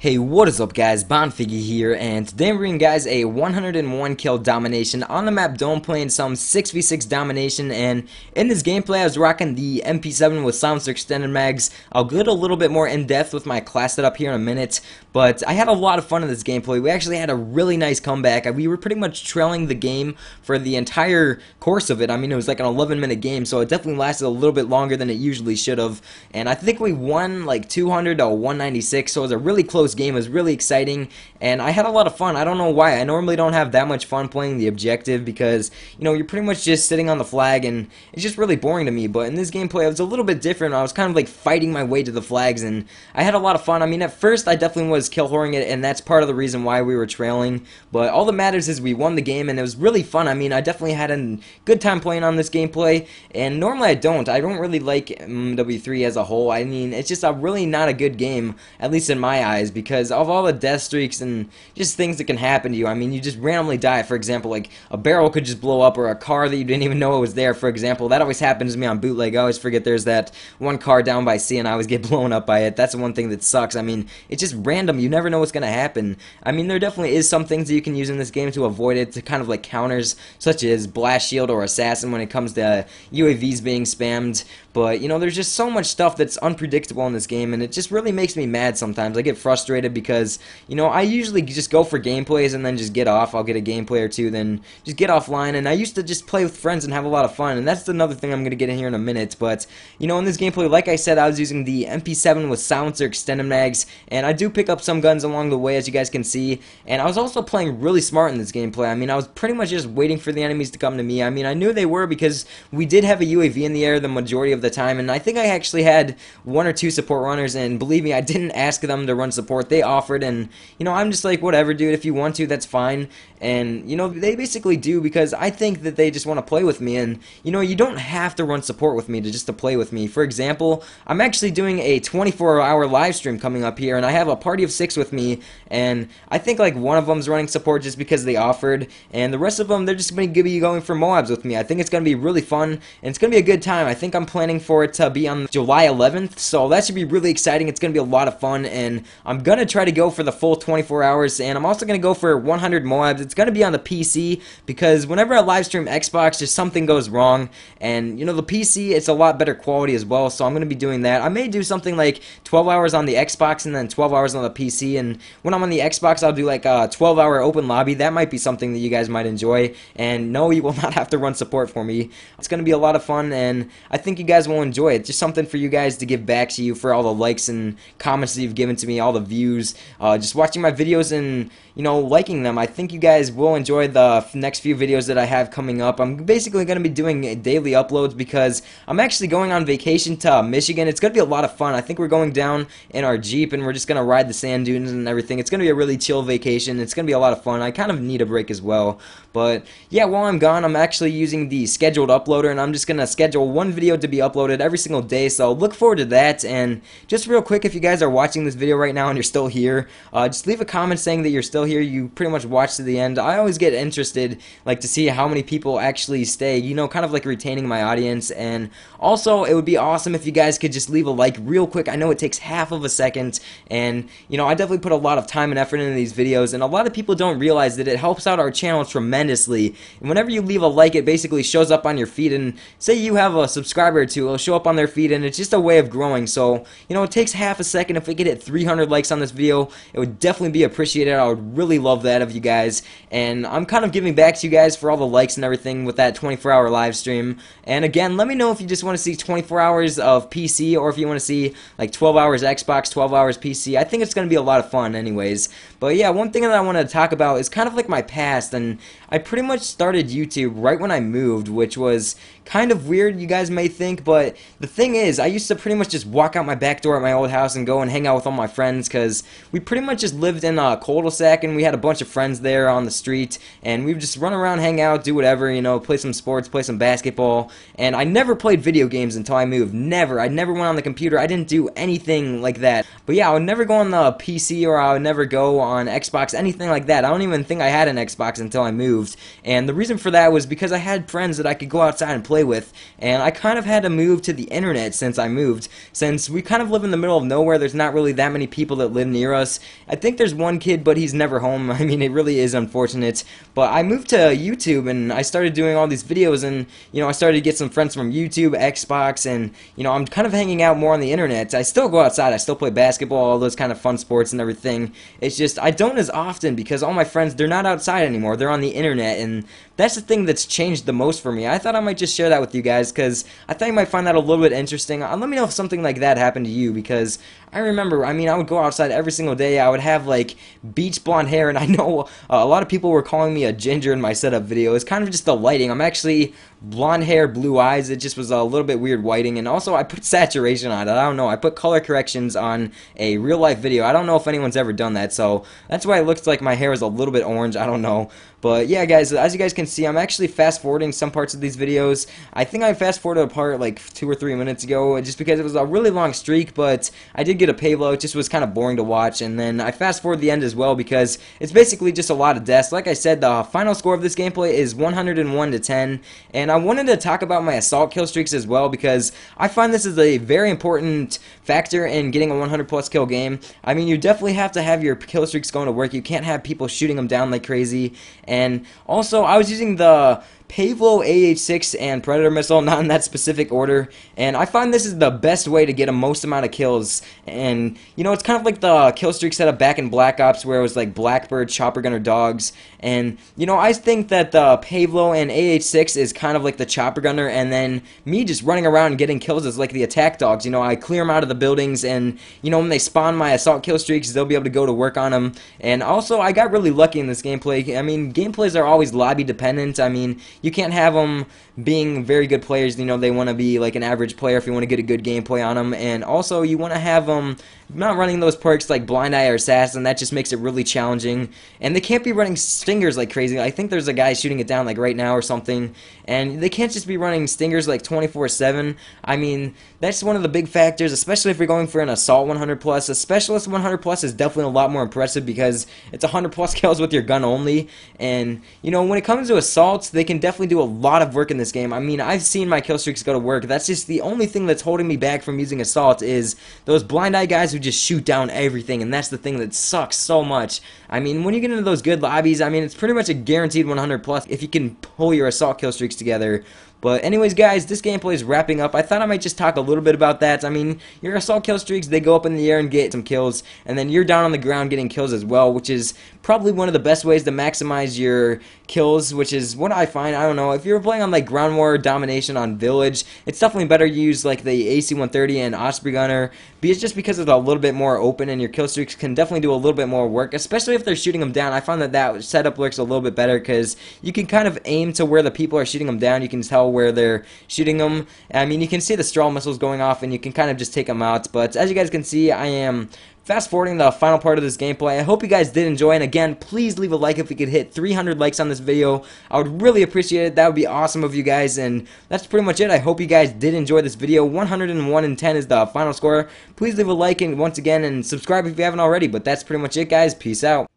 Hey, what is up guys, Bonfiggy here, and today I'm bringing guys a 101 kill domination on the map Dome, playing some 6v6 domination. And in this gameplay I was rocking the MP7 with silencer extended mags. I'll get a little bit more in depth with my class setup here in a minute, but I had a lot of fun in this gameplay. We actually had a really nice comeback. We were pretty much trailing the game for the entire course of it. I mean, it was like an 11-minute game, so it definitely lasted a little bit longer than it usually should have, and I think we won like 200 to 196, so it was a really close game. It was really exciting, and I had a lot of fun. I don't know why. I normally don't have that much fun playing the objective because, you know, you're pretty much just sitting on the flag, and it's just really boring to me. But in this gameplay, it was a little bit different. I was kind of like fighting my way to the flags, and I had a lot of fun. I mean, at first, I definitely was kill whoring it, and that's part of the reason why we were trailing. But all that matters is we won the game, and it was really fun. I mean, I definitely had a good time playing on this gameplay, and normally I don't really like MW3 as a whole. I mean, it's just really not a good game, at least in my eyes, because of all the death streaks and just things that can happen to you. I mean, you just randomly die. For example, like a barrel could just blow up, or a car that you didn't even know it was there, for example. That always happens to me on bootleg. I always forget there's that one car down by C and I always get blown up by it. That's the one thing that sucks. I mean, it's just random. You never know what's going to happen. I mean, there definitely is some things that you can use in this game to avoid it, to kind of like counters, such as blast shield or assassin when it comes to UAVs being spammed. But, you know, there's just so much stuff that's unpredictable in this game, and it just really makes me mad sometimes. I get frustrated because, you know, I usually just go for gameplays and then just get off. I'll get a gameplay or two, then just get offline, and I used to just play with friends and have a lot of fun, and that's another thing I'm going to get in here in a minute. But, you know, in this gameplay, like I said, I was using the MP7 with silencer extended mags, and I do pick up some guns along the way, as you guys can see, and I was also playing really smart in this gameplay. I mean, I was pretty much just waiting for the enemies to come to me. I mean, I knew they were because we did have a UAV in the air the majority of the time, and I think I actually had one or two support runners, and believe me, I didn't ask them to run support. They offered, and, you know, I'm just like, whatever, dude, if you want to, that's fine. And, you know, they basically do because I think that they just want to play with me, and, you know, you don't have to run support with me to play with me. For example, I'm actually doing a 24-hour live stream coming up here, and I have a party of 6 with me, and I think like one of them's running support just because they offered, and the rest of them, they're just going to be going for Moabs with me. I think it's going to be really fun, and it's going to be a good time. I think I'm planning for it to be on July 11th, so that should be really exciting. It's going to be a lot of fun, and I'm going to try to go for the full 24 hours, and I'm also going to go for 100 Moabs. It's going to be on the PC, because whenever I live stream Xbox, just something goes wrong, and, you know, the PC, it's a lot better quality as well, so I'm going to be doing that. I may do something like 12 hours on the Xbox and then 12 hours on the PC, and when I'm on the Xbox, I'll do like a 12-hour open lobby. That might be something that you guys might enjoy, and no, you will not have to run support for me. It's going to be a lot of fun, and I think you guys will enjoy it. Just something for you guys to give back to you for all the likes and comments that you've given to me, all the views, just watching my videos and, you know, liking them. I think you guys will enjoy the next few videos that I have coming up. I'm basically going to be doing daily uploads because I'm actually going on vacation to Michigan. It's going to be a lot of fun. I think we're going down in our Jeep and we're just going to ride the sand dunes and everything. It's going to be a really chill vacation. It's going to be a lot of fun. I kind of need a break as well. But yeah, while I'm gone, I'm actually using the scheduled uploader, and I'm just going to schedule one video to be uploaded every single day. So look forward to that. And just real quick, if you guys are watching this video right now and you're still here, just leave a comment saying that you're still here. You pretty much watched to the end. I always get interested, like, to see how many people actually stay, you know, kind of like retaining my audience. And also, it would be awesome if you guys could just leave a like real quick. I know it takes half of a second, and, you know, I definitely put a lot of time and effort into these videos, and a lot of people don't realize that it helps out our channel tremendously. And whenever you leave a like, it basically shows up on your feed, and say you have a subscriber or two, it'll show up on their feed, and it's just a way of growing. So, you know, it takes half a second. If we could hit 300 likes on this video, it would definitely be appreciated. I would really love that of you guys, and I'm kind of giving back to you guys for all the likes and everything with that 24-hour live stream. And again, let me know if you just want to see 24 hours of PC, or if you want to see like 12 hours Xbox, 12 hours PC. I think it's going to be a lot of fun anyways. But yeah, one thing that I want to talk about is kind of like my past, and I pretty much started YouTube right when I moved, which was kind of weird, you guys may think, but the thing is, I used to pretty much just walk out my back door at my old house and go and hang out with all my friends, because we pretty much just lived in a cul-de-sac, and we had a bunch of friends there on the street, and we would just run around, hang out, do whatever, you know, play some sports, play some basketball. And I never played video games until I moved. Never. I never went on the computer. I didn't do anything like that. But yeah, I would never go on the PC, or I would never go on Xbox, anything like that. I don't even think I had an Xbox until I moved, and the reason for that was because I had friends that I could go outside and play play with, and I kind of had to move to the internet since I moved, since we kind of live in the middle of nowhere. There's not really that many people that live near us. I think there's one kid, but he's never home. I mean, it really is unfortunate, but I moved to YouTube, and I started doing all these videos, and, you know, I started to get some friends from YouTube, Xbox, and, you know, I'm kind of hanging out more on the internet. I still go outside, I still play basketball, all those kind of fun sports and everything. It's just, I don't as often, because all my friends, they're not outside anymore, they're on the internet, and that's the thing that's changed the most for me. I thought I might just share that with you guys, because I thought you might find that a little bit interesting. Let me know if something like that happened to you, because I remember, I mean, I would go outside every single day. I would have, like, beach blonde hair, and I know a lot of people were calling me a ginger in my setup video. It's kind of just the lighting. I'm actually blonde hair, blue eyes. It just was a little bit weird whiting, and also I put saturation on it. I don't know. I put color corrections on a real-life video. I don't know if anyone's ever done that, so that's why it looks like my hair is a little bit orange. I don't know. But yeah, guys, as you guys can see, I'm actually fast-forwarding some parts of these videos. I think I fast-forwarded a part like 2 or 3 minutes ago, just because it was a really long streak, but I did get a payload. It just was kind of boring to watch, and then I fast-forwarded the end as well, because it's basically just a lot of deaths. Like I said, the final score of this gameplay is 101 to 10, and I wanted to talk about my assault kill streaks as well, because I find this is a very important factor in getting a 100-plus kill game. I mean, you definitely have to have your kill streaks going to work. You can't have people shooting them down like crazy. And also, I was using the Pavlo AH-6 and Predator missile, not in that specific order, and I find this is the best way to get a most amount of kills. And, you know, it's kind of like the kill streak setup back in Black Ops, where it was like Blackbird, Chopper Gunner, Dogs, and, you know, I think that the Pavlo and AH-6 is kind of like the Chopper Gunner, and then me just running around and getting kills is like the Attack Dogs. You know, I clear them out of the buildings, and, you know, when they spawn my assault kill streaks, they'll be able to go to work on them. And also, I got really lucky in this gameplay. I mean, gameplays are always lobby dependent. I mean, you can't have them being very good players. You know, they want to be like an average player if you want to get a good gameplay on them. And also, you want to have them not running those perks like Blind Eye or Assassin. That just makes it really challenging. And they can't be running Stingers like crazy. I think there's a guy shooting it down like right now or something. And they can't just be running Stingers like 24/7. I mean, that's one of the big factors, especially if you're going for an Assault 100+. A Specialist 100+ is definitely a lot more impressive, because it's 100+ kills with your gun only. And, you know, when it comes to Assaults, they can definitely do a lot of work in this game. I mean, I've seen my kill streaks go to work. That's just the only thing that's holding me back from using Assault, is those Blind Eye guys who just shoot down everything, and that's the thing that sucks so much. I mean, when you get into those good lobbies, I mean, it's pretty much a guaranteed 100+ if you can pull your Assault kill streaks together. But anyways, guys, this gameplay is wrapping up. I thought I might just talk a little bit about that. I mean, your assault kill streaks, they go up in the air and get some kills, and then you're down on the ground getting kills as well, which is probably one of the best ways to maximize your kills, which is what I find. I don't know, if you're playing on like Ground War Domination on Village, it's definitely better to use like the AC-130 and Osprey Gunner, just because it's a little bit more open, and your kill streaks can definitely do a little bit more work, especially if they're shooting them down. I find that that setup works a little bit better, because you can kind of aim to where the people are shooting them down. You can tell where they're shooting them. I mean, you can see the straw missiles going off, and you can kind of just take them out. But as you guys can see, I am fast forwarding the final part of this gameplay. I hope you guys did enjoy, and again, please leave a like if we could hit 300 likes on this video. I would really appreciate it. That would be awesome of you guys, and that's pretty much it. I hope you guys did enjoy this video. 101 and 10 is the final score. Please leave a like, and once again, and subscribe if you haven't already. But that's pretty much it, guys. Peace out.